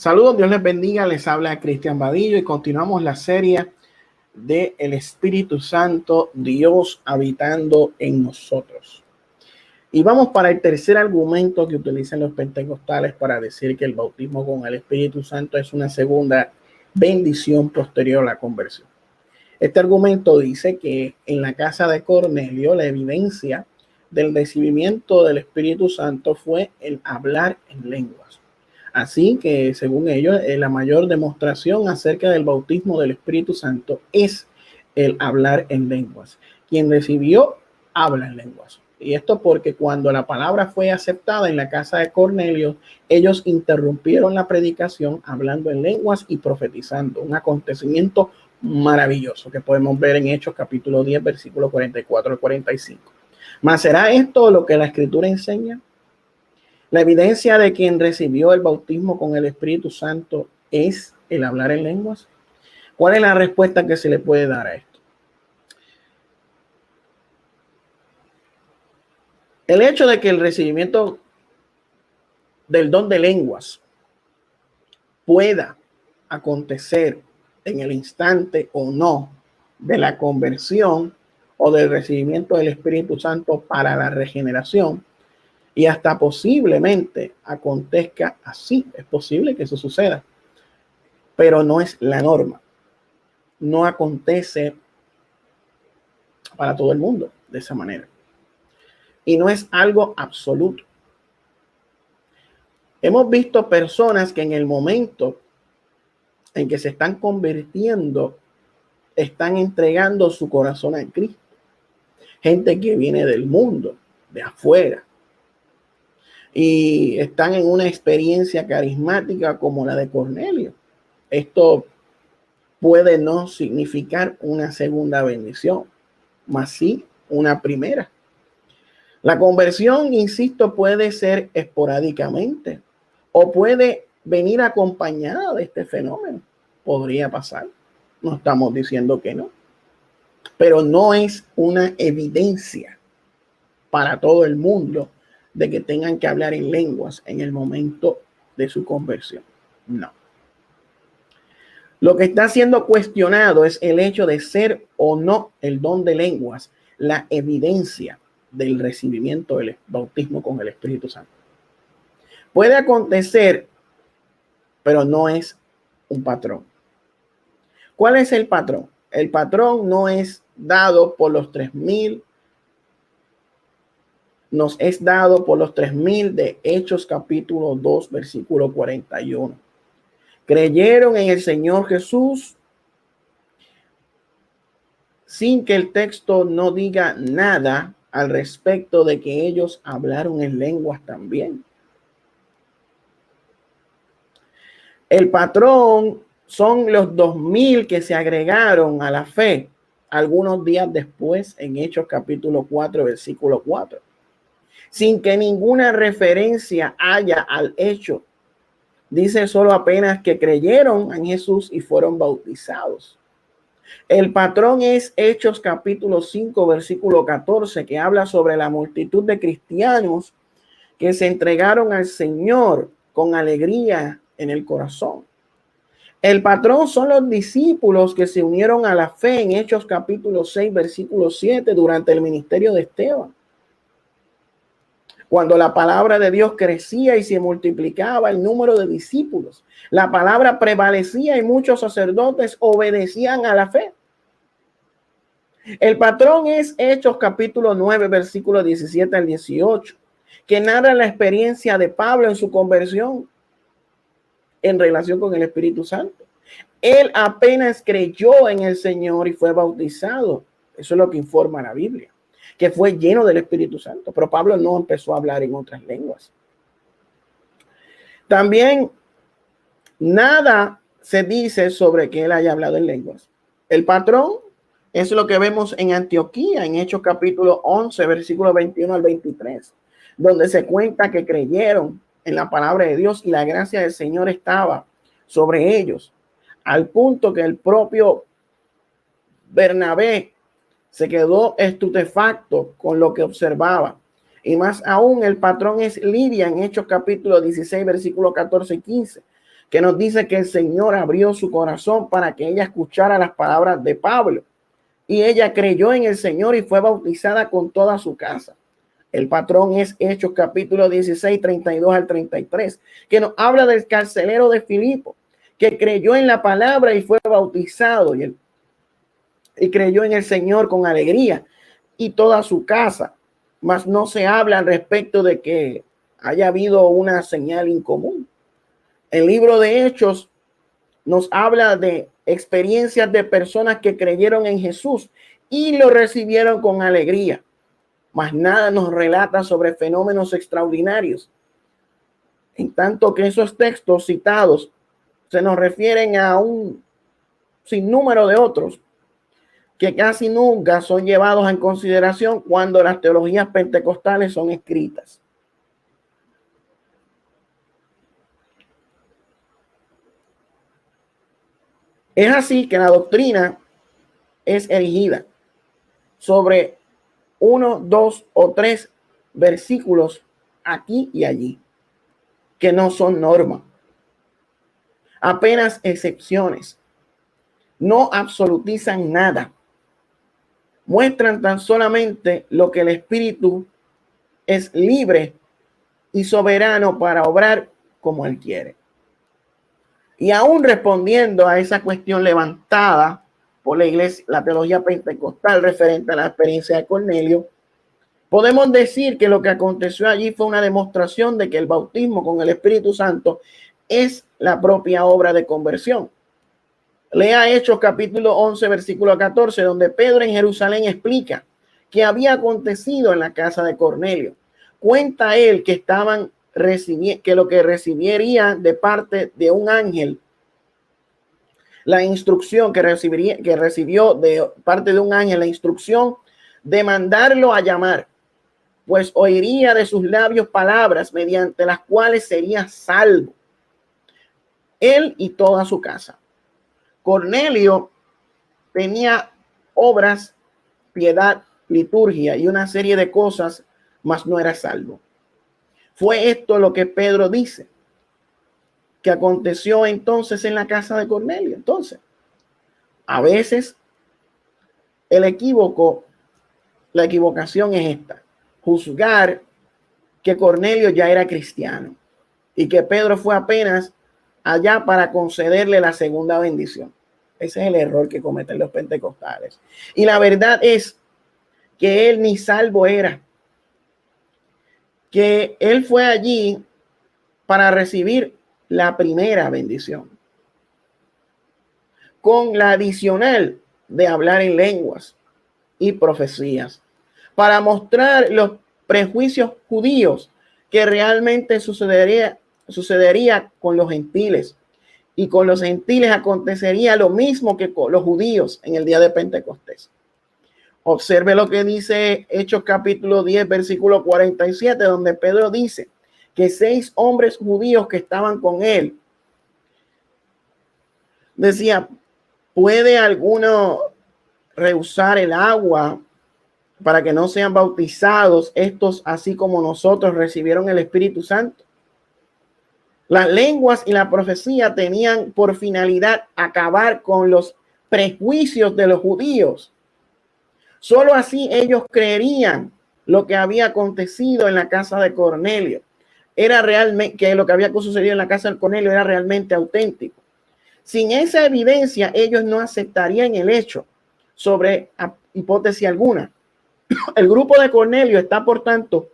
Saludos, Dios les bendiga, les habla Cristian Vadillo y continuamos la serie de el Espíritu Santo, Dios habitando en nosotros. Y vamos para el tercer argumento que utilizan los pentecostales para decir que el bautismo con el Espíritu Santo es una segunda bendición posterior a la conversión. Este argumento dice que en la casa de Cornelio la evidencia del recibimiento del Espíritu Santo fue el hablar en lenguas. Así que, según ellos, la mayor demostración acerca del bautismo del Espíritu Santo es el hablar en lenguas. Quien recibió, habla en lenguas. Y esto porque cuando la palabra fue aceptada en la casa de Cornelio, ellos interrumpieron la predicación hablando en lenguas y profetizando. Un acontecimiento maravilloso que podemos ver en Hechos capítulo 10, versículo 44 al 45. ¿Mas será esto lo que la Escritura enseña? La evidencia de quien recibió el bautismo con el Espíritu Santo es el hablar en lenguas. ¿Cuál es la respuesta que se le puede dar a esto? El hecho de que el recibimiento del don de lenguas pueda acontecer en el instante o no de la conversión o del recibimiento del Espíritu Santo para la regeneración, y hasta posiblemente acontezca así, es posible que eso suceda, pero no es la norma. No acontece para todo el mundo de esa manera. Y no es algo absoluto. Hemos visto personas que en el momento en que se están convirtiendo, están entregando su corazón a Cristo. Gente que viene del mundo, de afuera, y están en una experiencia carismática como la de Cornelio. Esto puede no significar una segunda bendición, mas sí una primera. La conversión, insisto, puede ser esporádicamente o puede venir acompañada de este fenómeno. Podría pasar. No estamos diciendo que no, pero no es una evidencia para todo el mundo de que tengan que hablar en lenguas en el momento de su conversión. No. Lo que está siendo cuestionado es el hecho de ser o no el don de lenguas la evidencia del recibimiento del bautismo con el Espíritu Santo. Puede acontecer, pero no es un patrón. ¿Cuál es el patrón? El patrón no es dado por los 3,000, nos es dado por los 3,000 de Hechos capítulo 2, versículo 41. Creyeron en el Señor Jesús sin que el texto no diga nada al respecto de que ellos hablaron en lenguas también. El patrón son los 2,000 que se agregaron a la fe algunos días después en Hechos capítulo 4, versículo 4. Sin que ninguna referencia haya al hecho. Dice solo apenas que creyeron en Jesús y fueron bautizados. El patrón es Hechos capítulo 5, versículo 14, que habla sobre la multitud de cristianos que se entregaron al Señor con alegría en el corazón. El patrón son los discípulos que se unieron a la fe en Hechos capítulo 6, versículo 7 durante el ministerio de Esteban. Cuando la palabra de Dios crecía y se multiplicaba el número de discípulos, la palabra prevalecía y muchos sacerdotes obedecían a la fe. El patrón es Hechos capítulo 9, versículo 17 al 18, que narra la experiencia de Pablo en su conversión en relación con el Espíritu Santo. Él apenas creyó en el Señor y fue bautizado. Eso es lo que informa la Biblia, que fue lleno del Espíritu Santo, pero Pablo no empezó a hablar en otras lenguas. También nada se dice sobre que él haya hablado en lenguas. El patrón es lo que vemos en Antioquía, en Hechos capítulo 11, versículo 21 al 23, donde se cuenta que creyeron en la palabra de Dios y la gracia del Señor estaba sobre ellos, al punto que el propio Bernabé se quedó estupefacto con lo que observaba. Y más aún, el patrón es Lidia en Hechos capítulo 16, versículo 14 y 15, que nos dice que el Señor abrió su corazón para que ella escuchara las palabras de Pablo. Y ella creyó en el Señor y fue bautizada con toda su casa. El patrón es Hechos capítulo 16, 32 al 33, que nos habla del carcelero de Filipo, que creyó en la palabra y fue bautizado y creyó en el Señor con alegría y toda su casa. Mas no se habla al respecto de que haya habido una señal incomún. El libro de Hechos nos habla de experiencias de personas que creyeron en Jesús y lo recibieron con alegría. Mas nada nos relata sobre fenómenos extraordinarios. En tanto que esos textos citados se nos refieren a un sinnúmero de otros que casi nunca son llevados en consideración cuando las teologías pentecostales son escritas. Es así que la doctrina es erigida sobre 1, 2 o 3 versículos aquí y allí, que no son norma, apenas excepciones, no absolutizan nada, muestran tan solamente lo que el Espíritu es libre y soberano para obrar como Él quiere. Y aún respondiendo a esa cuestión levantada por la iglesia, la teología pentecostal referente a la experiencia de Cornelio, podemos decir que lo que aconteció allí fue una demostración de que el bautismo con el Espíritu Santo es la propia obra de conversión. Lea Hechos capítulo 11, versículo 14, donde Pedro en Jerusalén explica qué había acontecido en la casa de Cornelio. Cuenta él que estaban que lo que recibiría de parte de un ángel, la instrucción que recibió de parte de un ángel, la instrucción de mandarlo a llamar, pues oiría de sus labios palabras mediante las cuales sería salvo él y toda su casa. Cornelio tenía obras, piedad, liturgia y una serie de cosas, mas no era salvo. Fue esto lo que Pedro dice que aconteció entonces en la casa de Cornelio. Entonces, a veces la equivocación es esta: juzgar que Cornelio ya era cristiano y que Pedro fue apenas allá para concederle la segunda bendición. Ese es el error que cometen los pentecostales. Y la verdad es que él ni salvo era, que él fue allí para recibir la primera bendición, con la adicional de hablar en lenguas y profecías, para mostrar los prejuicios judíos que realmente sucedería con los gentiles. Y con los gentiles acontecería lo mismo que con los judíos en el día de Pentecostés. Observe lo que dice Hechos capítulo 10, versículo 47, donde Pedro dice que 6 hombres judíos que estaban con él decía: ¿puede alguno rehusar el agua para que no sean bautizados estos así como nosotros recibieron el Espíritu Santo? Las lenguas y la profecía tenían por finalidad acabar con los prejuicios de los judíos. Solo así ellos creerían lo que había acontecido en la casa de Cornelio. Era realmente que lo que había sucedido en la casa de Cornelio era realmente auténtico. Sin esa evidencia, ellos no aceptarían el hecho sobre hipótesis alguna. El grupo de Cornelio está, por tanto,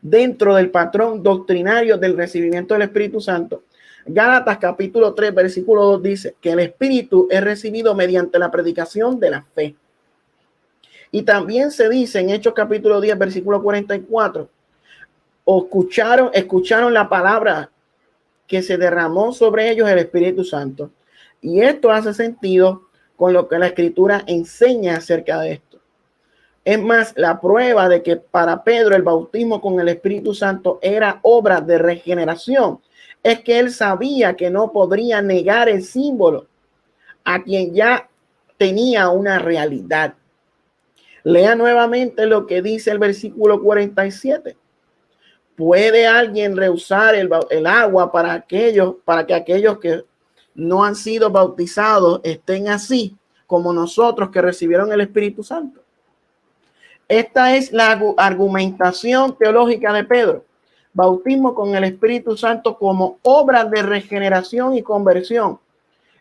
dentro del patrón doctrinario del recibimiento del Espíritu Santo. Gálatas capítulo 3, versículo 2 dice que el Espíritu es recibido mediante la predicación de la fe. Y también se dice en Hechos capítulo 10, versículo 44, escucharon la palabra que se derramó sobre ellos el Espíritu Santo. Y esto hace sentido con lo que la Escritura enseña acerca de esto. Es más, la prueba de que para Pedro el bautismo con el Espíritu Santo era obra de regeneración es que él sabía que no podría negar el símbolo a quien ya tenía una realidad. Lea nuevamente lo que dice el versículo 47. ¿Puede alguien rehusar el agua para que aquellos que no han sido bautizados estén así como nosotros que recibieron el Espíritu Santo? Esta es la argumentación teológica de Pedro. Bautismo con el Espíritu Santo como obra de regeneración y conversión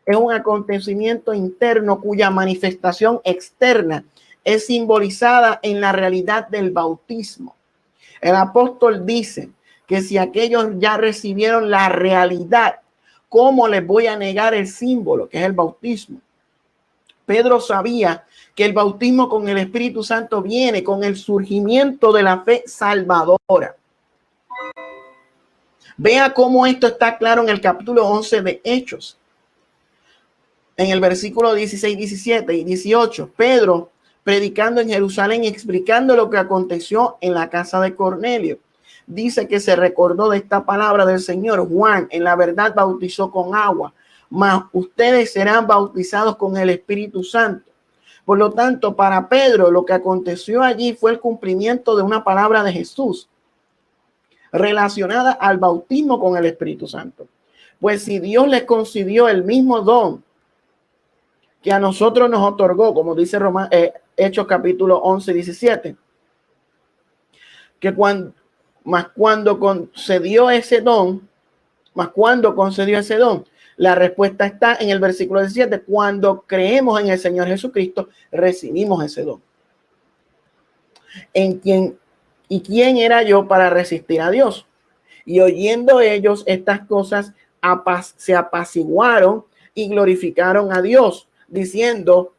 es un acontecimiento interno cuya manifestación externa es simbolizada en la realidad del bautismo. El apóstol dice que si aquellos ya recibieron la realidad, ¿cómo les voy a negar el símbolo que es el bautismo? Pedro sabía que el bautismo con el Espíritu Santo viene con el surgimiento de la fe salvadora. Vea cómo esto está claro en el capítulo 11 de Hechos. En el versículo 16, 17 y 18, Pedro predicando en Jerusalén y explicando lo que aconteció en la casa de Cornelio. Dice que se recordó de esta palabra del Señor. Juan en la verdad bautizó con agua, mas ustedes serán bautizados con el Espíritu Santo. Por lo tanto, para Pedro lo que aconteció allí fue el cumplimiento de una palabra de Jesús relacionada al bautismo con el Espíritu Santo. Pues si Dios les concedió el mismo don que a nosotros nos otorgó, como dice Hechos capítulo 11, 17, que cuando concedió ese don, la respuesta está en el versículo 17, cuando creemos en el Señor Jesucristo, recibimos ese don. ¿Quién era yo para resistir a Dios? Y oyendo ellos estas cosas, se apaciguaron y glorificaron a Dios, diciendo,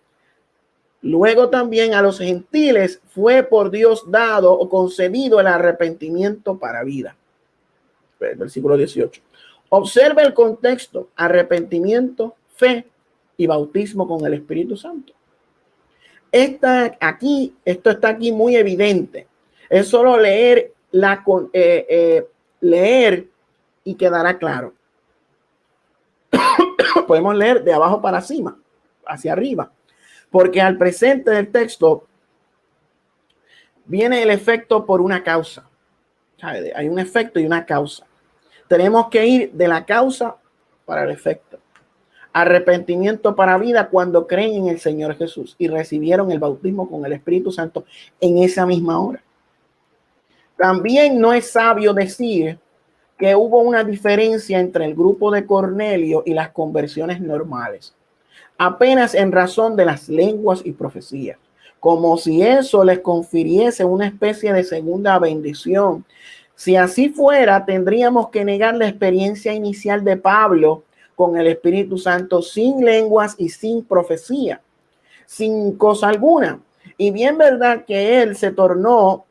luego también a los gentiles fue por Dios dado o concedido el arrepentimiento para vida. Versículo 18. Observa el contexto: arrepentimiento, fe y bautismo con el Espíritu Santo. Esto está aquí muy evidente. Es solo leer y quedará claro. Podemos leer de abajo para encima, hacia arriba, porque al presente del texto viene el efecto por una causa. Hay un efecto y una causa. Tenemos que ir de la causa para el efecto. Arrepentimiento para vida cuando creen en el Señor Jesús y recibieron el bautismo con el Espíritu Santo en esa misma hora. También no es sabio decir que hubo una diferencia entre el grupo de Cornelio y las conversiones normales, apenas en razón de las lenguas y profecías, como si eso les confiriese una especie de segunda bendición. Si así fuera, tendríamos que negar la experiencia inicial de Pablo con el Espíritu Santo sin lenguas y sin profecía, sin cosa alguna. Y bien verdad que él se tornó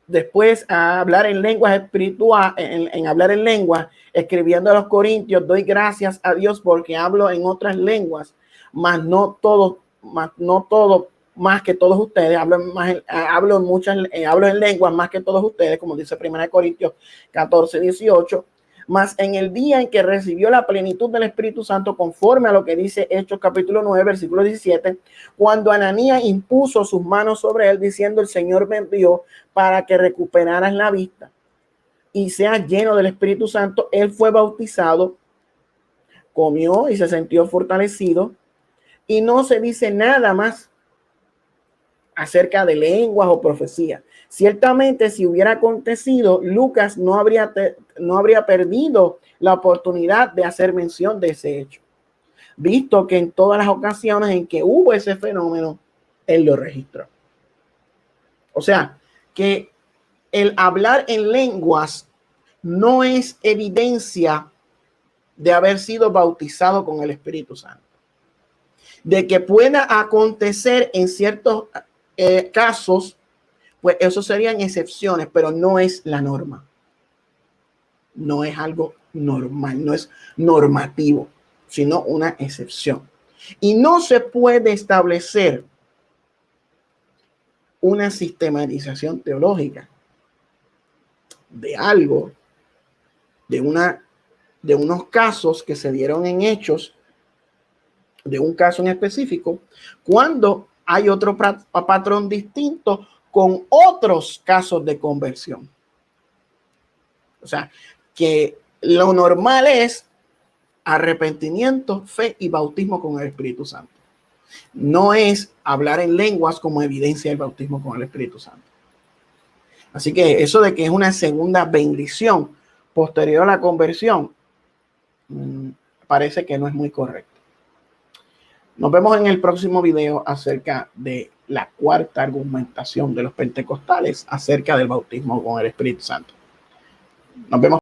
después a hablar en lenguas espirituales, en hablar en lenguas, escribiendo a los Corintios, doy gracias a Dios porque hablo en otras lenguas, no todo más que todos ustedes, hablo en lenguas más que todos ustedes, como dice 1 Corintios 14, 18, mas en el día en que recibió la plenitud del Espíritu Santo, conforme a lo que dice Hechos capítulo 9, versículo 17, cuando Ananías impuso sus manos sobre él, diciendo, el Señor me envió para que recuperaras la vista y seas lleno del Espíritu Santo, él fue bautizado, comió y se sintió fortalecido, y no se dice nada más acerca de lenguas o profecía. Ciertamente, si hubiera acontecido, Lucas no habría perdido la oportunidad de hacer mención de ese hecho, visto que en todas las ocasiones en que hubo ese fenómeno, él lo registró. O sea, que el hablar en lenguas no es evidencia de haber sido bautizado con el Espíritu Santo. De que pueda acontecer en ciertos casos, pues eso serían excepciones, pero no es la norma. No es algo normal, no es normativo, sino una excepción. Y no se puede establecer una sistematización teológica de algo, de unos casos que se dieron en Hechos, de un caso en específico, cuando hay otro patrón distinto con otros casos de conversión. O sea, que lo normal es arrepentimiento, fe y bautismo con el Espíritu Santo. No es hablar en lenguas como evidencia del bautismo con el Espíritu Santo. Así que eso de que es una segunda bendición posterior a la conversión, parece que no es muy correcto. Nos vemos en el próximo video acerca de la cuarta argumentación de los pentecostales acerca del bautismo con el Espíritu Santo. Nos vemos.